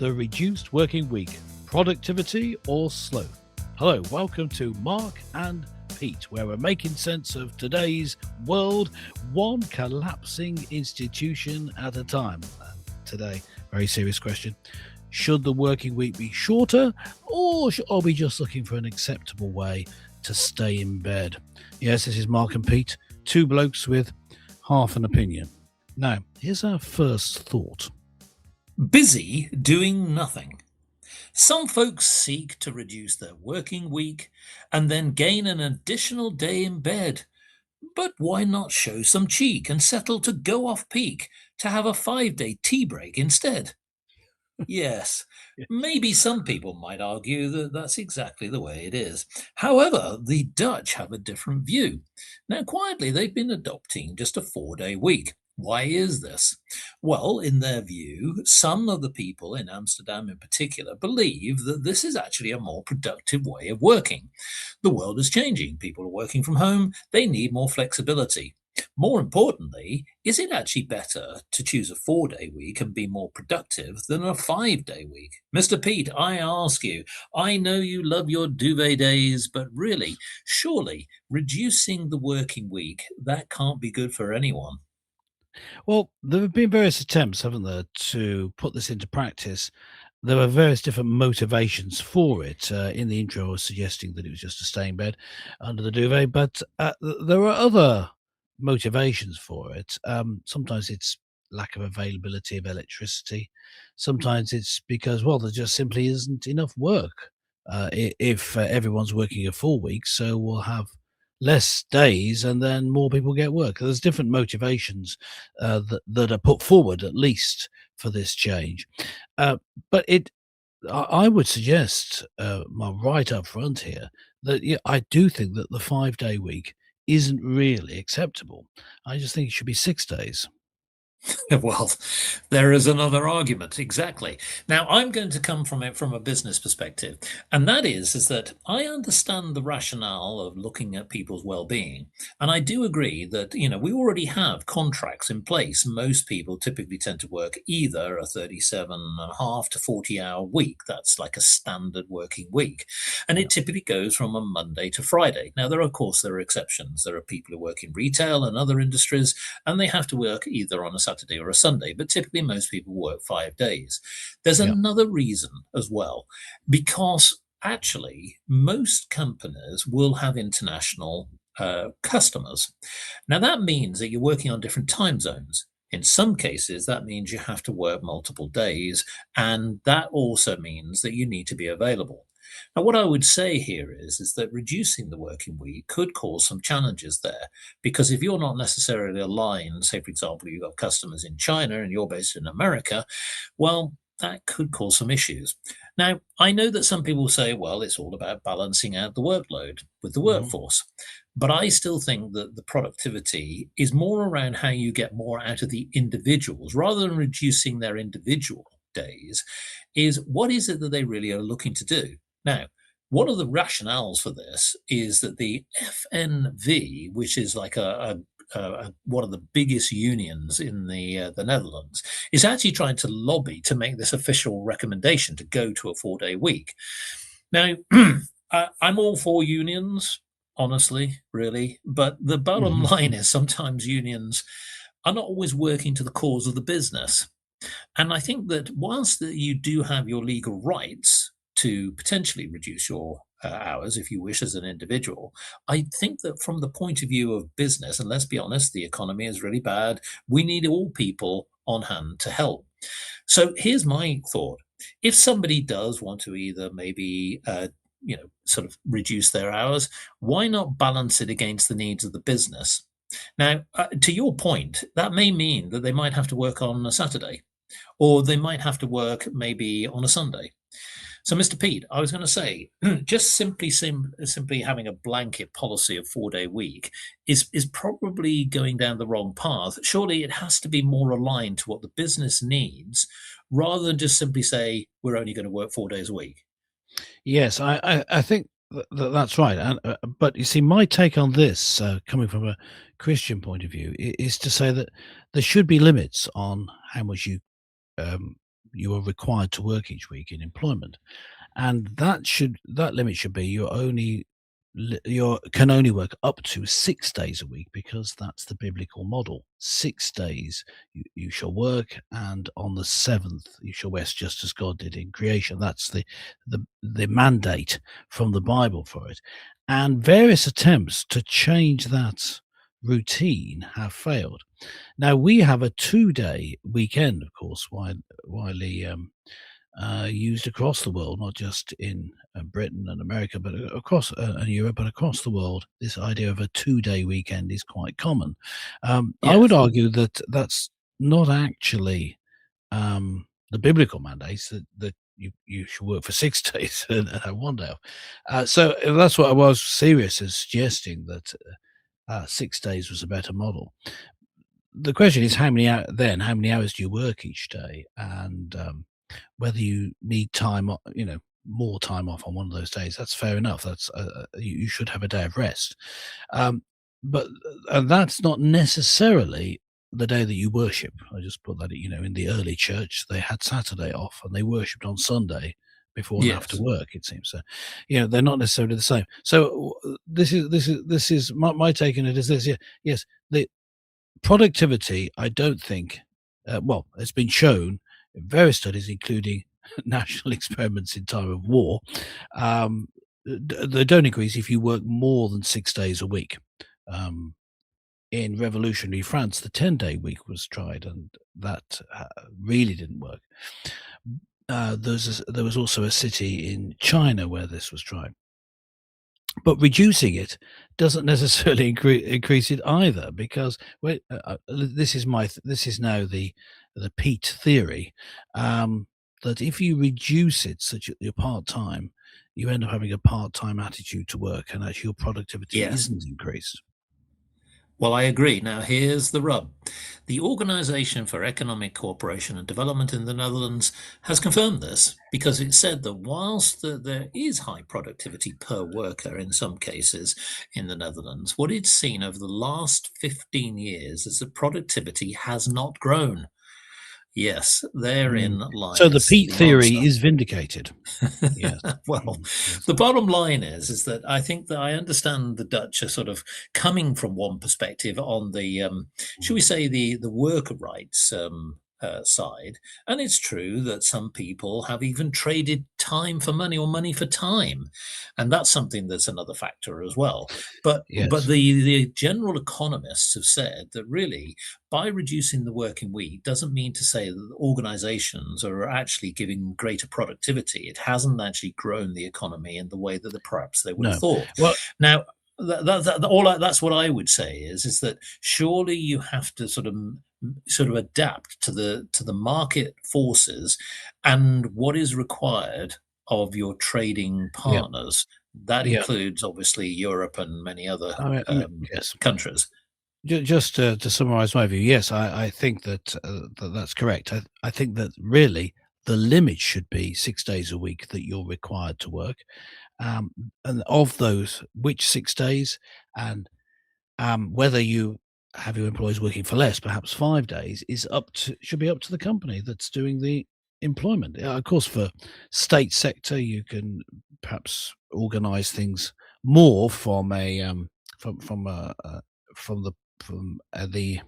the reduced working week, productivity or sloth? Hello, welcome to Mark and Pete, where we're making sense of today's world, one collapsing institution at a time. And today, very serious question. Should the working week be shorter, or are we just looking for an acceptable way to stay in bed? Yes, this is Mark and Pete, two blokes with half an opinion. Now, here's our first thought. Busy doing nothing. Some folks seek to reduce their working week and then gain an additional day in bed. But why not show some cheek and settle to go off peak to have a 5-day tea break instead? Yes, maybe some people might argue that that's exactly the way it is. However, the Dutch have a different view. Now, quietly, they've been adopting just a 4-day week. Why is this? Well, in their view, some of the people in Amsterdam in particular believe that this is actually a more productive way of working. The world is changing. People are working from home. They need more flexibility. More importantly, is it actually better to choose a 4-day week and be more productive than a 5-day week? Mr. Pete, I ask you, I know you love your duvet days, but really, surely reducing the working week, that can't be good for anyone. Well, there have been various attempts, haven't there, to put this into practice. There were various different motivations for it. In the intro, I was suggesting that it was just to stay in bed under the duvet, but there are other motivations for it. Sometimes it's lack of availability of electricity. Sometimes it's because, well, there just simply isn't enough work. If everyone's working a full week, so we'll have less days and then more people get work. There's different motivations that are put forward, at least, for this change. Uh, but I would suggest, right up front here, that I do think that the 5-day week isn't really acceptable. I just think it should be 6 days. Well, there is another argument, exactly. Now, I'm going to come from it from a business perspective, and that is that I understand the rationale of looking at people's well-being, and I do agree that, we already have contracts in place. Most people typically tend to work either a 37.5 to 40-hour week. That's like a standard working week, and Yeah. it typically goes from a Monday to Friday. Now, of course, there are exceptions. There are people who work in retail and other industries, and they have to work either on a Saturday or a Sunday, but typically most people work 5 days. There's Yeah. another reason as well, because actually most companies will have international customers. Now, that means that you're working on different time zones. In some cases, that means you have to work multiple days, and that also means that you need to be available. Now, what I would say here is that reducing the working week could cause some challenges there, because if you're not necessarily aligned, say, for example, you've got customers in China and you're based in America, well, that could cause some issues. Now, I know that some people say, well, it's all about balancing out the workload with the Mhm. workforce. But I still think that the productivity is more around how you get more out of the individuals rather than reducing their individual days, is what is it that they really are looking to do? Now, one of the rationales for this is that the FNV, which is like one of the biggest unions in the Netherlands, is actually trying to lobby to make this official recommendation to go to a 4-day week. Now, I'm all for unions, honestly, really, but the bottom Mhm. line is sometimes unions are not always working to the cause of the business. And I think that whilst that you do have your legal rights to potentially reduce your hours if you wish as an individual, I think that from the point of view of business, and let's be honest, the economy is really bad, we need all people on hand to help. So here's my thought. If somebody does want to either maybe sort of reduce their hours, why not balance it against the needs of the business? Now, to your point, that may mean that they might have to work on a Saturday, or they might have to work maybe on a Sunday. So, Mr. Pete, I was going to say, just simply having a blanket policy of 4-day week is probably going down the wrong path. Surely it has to be more aligned to what the business needs, rather than just simply say we're only going to work 4 days a week. Yes, I think that's right. But you see, my take on this, coming from a Christian point of view, is to say that there should be limits on how much you um, you are required to work each week in employment, and that limit should be you can only work up to 6 days a week, because that's the biblical model. 6 days you shall work, and on the seventh you shall rest, just as God did in creation. That's the mandate from the Bible for it. And various attempts to change that routine have failed. Now we have a 2-day weekend, of course, widely used across the world, not just in Britain and America, but across and Europe, but across the world. This idea of a 2-day weekend is quite common. I would Yes. argue that that's not actually the biblical mandates, that you should work for 6 days and have one day off. So that's what I was serious as suggesting, that 6 days was a better model. The question is, how many hours do you work each day, and whether you need more time off on one of those days. That's fair enough. That's you should have a day of rest, um, but that's not necessarily the day that you worship. I just put that, in the early church, they had Saturday off and they worshipped on Sunday before and after Yes. work. It seems so. They're not necessarily the same. So this is my take on it. Is this? Yeah, yes, the productivity, I don't think, well, it's been shown in various studies, including national experiments in time of war, they don't increase if you work more than 6 days a week. Um, in revolutionary France, the 10-day week was tried, and that really didn't work. There was also a city in China where this was tried. But reducing it doesn't necessarily increase it either, because this is now the Pete theory, that if you reduce it such that you're part time, you end up having a part time attitude to work, and actually your productivity Yes. isn't increased. Well, I agree. Now, here's the rub. The Organization for Economic Cooperation and Development in the Netherlands has confirmed this, because it said that whilst there is high productivity per worker in some cases in the Netherlands, what it's seen over the last 15 years is that productivity has not grown. Yes, Mm. therein So the lies Pete the answer. theory is vindicated. Yes. Well, Yes. the bottom line is that I think that I understand the Dutch are sort of coming from one perspective on the, should we Mm. say, the worker rights side, and it's true that some people have even traded time for money or money for time, and that's something that's another factor as well. But Yes. the general economists have said that really by reducing the working week doesn't mean to say that organizations are actually giving greater productivity. It hasn't actually grown the economy in the way that perhaps they would have No. thought. Well, Now, that's what I would say is that surely you have to sort of adapt to the market forces and what is required of your trading yeah, partners. That yeah. includes obviously Europe and many other I mean, yes. countries. Just to summarize my view, yes, I think that's correct. I think that really the limit should be 6 days a week that you're required to work. And of those, which 6 days, and whether you have your employees working for less, perhaps 5 days, should be up to the company that's doing the employment. Of course, for state sector, you can perhaps organise things more from from the from the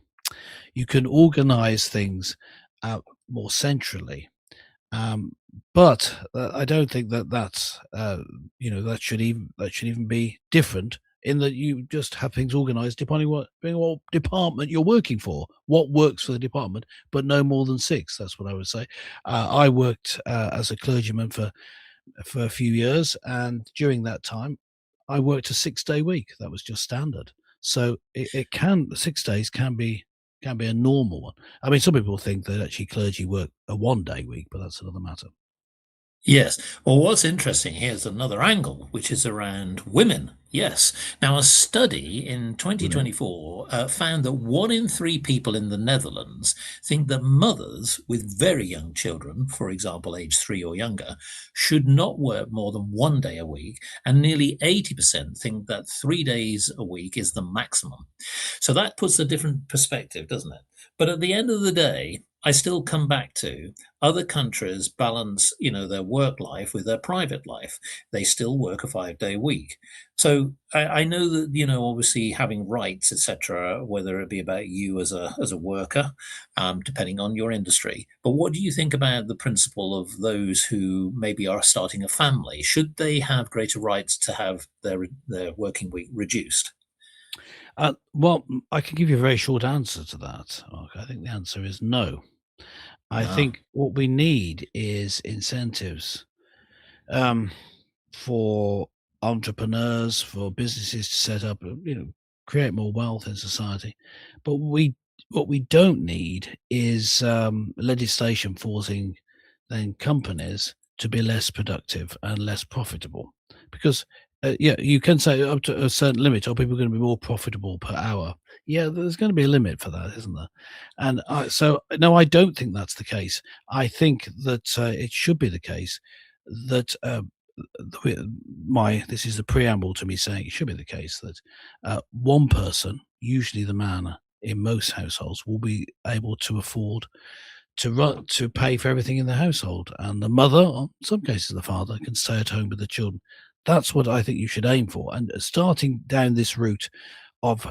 you can organise things more centrally, um, but I don't think that should even be different, in that you just have things organised depending what department you're working for, what works for the department, but no more than six. That's what I would say. I worked as a clergyman for a few years, and during that time, I worked a 6 day week. That was just standard. So 6 days can be a normal one. I mean, some people think that actually clergy work a 1 day week, but that's another matter. Yes. Well, what's interesting here is another angle, which is around women. Yes. Now, a study in Women. 2024 found that 1 in 3 people in the Netherlands think that mothers with very young children, for example, age 3 or younger, should not work more than 1 day a week. And nearly 80% think that 3 days a week is the maximum. So that puts a different perspective, doesn't it? But at the end of the day, I still come back to other countries balance, their work life with their private life. They still work a 5-day week. So I know that, obviously having rights, etc., whether it be about you as a worker, depending on your industry. But what do you think about the principle of those who maybe are starting a family? Should they have greater rights to have their working week reduced? Well, I can give you a very short answer to that. Mark. I think the answer is no. I Ah, think what we need is incentives um, for entrepreneurs, for businesses to set up, create more wealth in society. But what we don't need is legislation forcing then companies to be less productive and less profitable. Because yeah, you can say up to a certain limit, are people going to be more profitable per hour? Yeah, there's going to be a limit for that, isn't there? And so no, I don't think that's the case. I think that it should be the case that this is the preamble to me saying it should be the case that one person, usually the man in most households, will be able to afford to pay for everything in the household, and the mother, or in some cases the father, can stay at home with the children. That's what I think you should aim for. And starting down this route of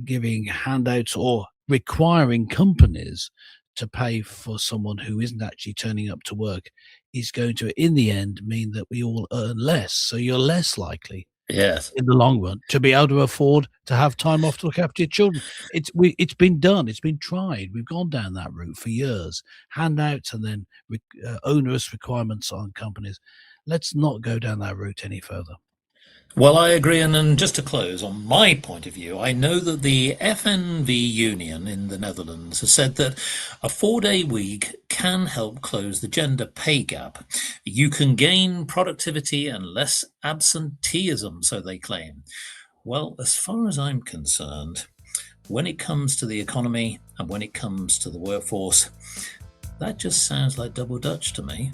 giving handouts or requiring companies to pay for someone who isn't actually turning up to work is going to, in the end, mean that we all earn less. So you're less likely yes. in the long run to be able to afford to have time off to look after your children. It's been done. It's been tried. We've gone down that route for years. Handouts and then onerous requirements on companies. Let's not go down that route any further. Well, I agree. And then just to close, on my point of view, I know that the FNV Union in the Netherlands has said that a 4-day week can help close the gender pay gap. You can gain productivity and less absenteeism, so they claim. Well, as far as I'm concerned, when it comes to the economy and when it comes to the workforce, that just sounds like double Dutch to me.